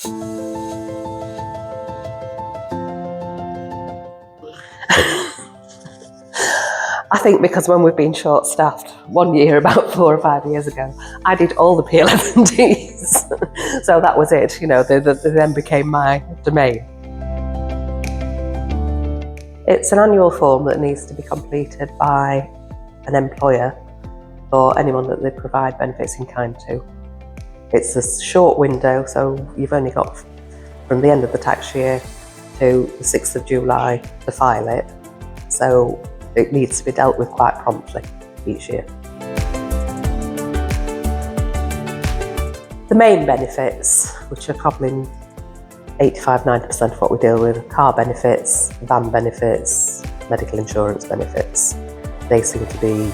I think because when we've been short-staffed, one year, about 4 or 5 years ago, I did all the P11Ds. So that was it, they then became my domain. It's an annual form that needs to be completed by an employer or anyone that they provide benefits in kind to. It's a short window, so you've only got from the end of the tax year to the 6th of July to file it. So it needs to be dealt with quite promptly each year. The main benefits, which are probably 85–90% of what we deal with, car benefits, van benefits, medical insurance benefits. They seem to be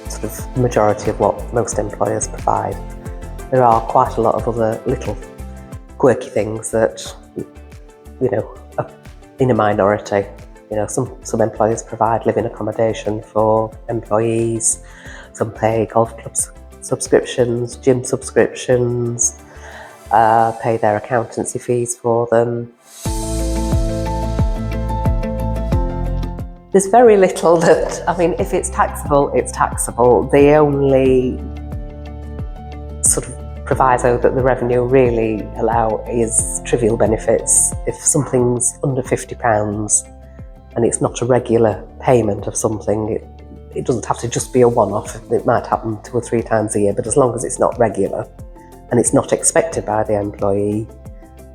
sort of the majority of what most employers provide. There are quite a lot of other little quirky things that, are in a minority. Some employers provide living accommodation for employees, some pay golf club subscriptions, gym subscriptions, pay their accountancy fees for them. There's very little that, if it's taxable, it's taxable. The only sort of proviso that the revenue really allow is trivial benefits. If something's under £50 and it's not a regular payment of something, it doesn't have to just be a one-off. It might happen 2 or 3 times a year, but as long as it's not regular and it's not expected by the employee,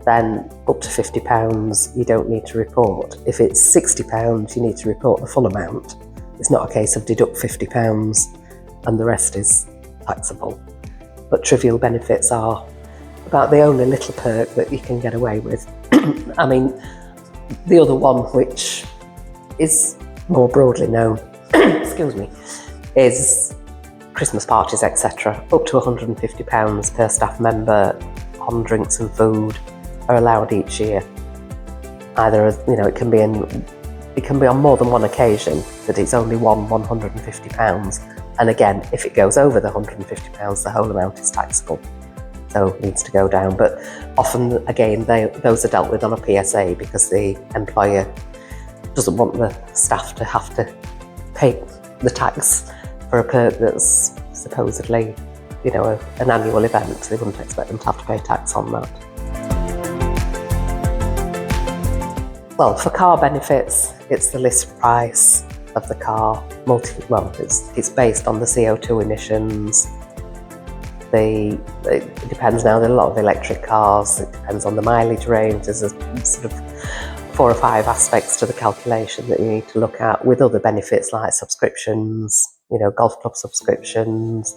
then up to £50 you don't need to report. If it's £60, you need to report the full amount. It's not a case of deduct £50 and the rest is taxable. But trivial benefits are about the only little perk that you can get away with. The other one, which is more broadly known, excuse me, is Christmas parties, etc. Up to £150 per staff member on drinks and food are allowed each year. Either, it can be on more than one occasion, but it's only £150. And again, if it goes over the £150, the whole amount is taxable, so it needs to go down. But often, again, those are dealt with on a PSA because the employer doesn't want the staff to have to pay the tax for a perk that's supposedly, an annual event. They wouldn't expect them to have to pay tax on that. Well, for car benefits, it's the list price of the car. It's based on the CO2 emissions. It depends now. There are a lot of electric cars. It depends on the mileage range. There's a sort of 4 or 5 aspects to the calculation that you need to look at, with other benefits like subscriptions, golf club subscriptions,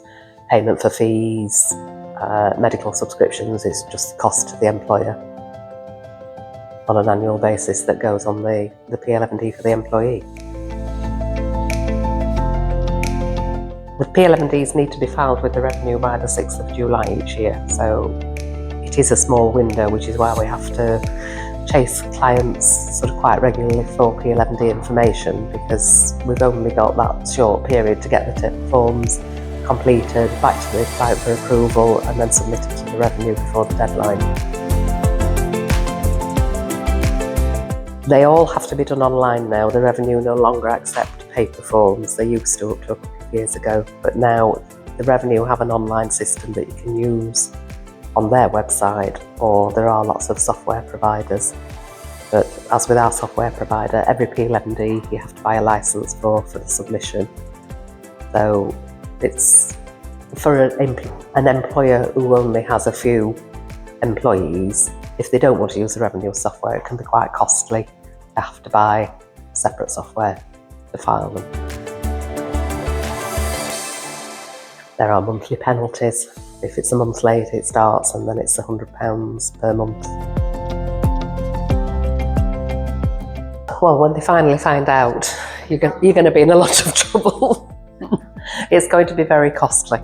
payment for fees, medical subscriptions. It's just the cost to the employer on an annual basis that goes on the P11D for the employee. The P11Ds need to be filed with the revenue by the 6th of July each year, so it is a small window, which is why we have to chase clients sort of quite regularly for P11D information, because we've only got that short period to get the forms completed, back to the client for approval, and then submitted to the revenue before the deadline. They all have to be done online now. The revenue no longer accept paper forms. They used to up to a couple of years ago, but now the revenue have an online system that you can use on their website, or there are lots of software providers. But as with our software provider, every P11D you have to buy a license for the submission. So it's for an employer who only has a few employees. If they don't want to use the revenue software, it can be quite costly. They have to buy separate software to file them. There are monthly penalties. If it's a month late, it starts, and then it's £100 per month. Well, when they finally find out, you're going to be in a lot of trouble. It's going to be very costly.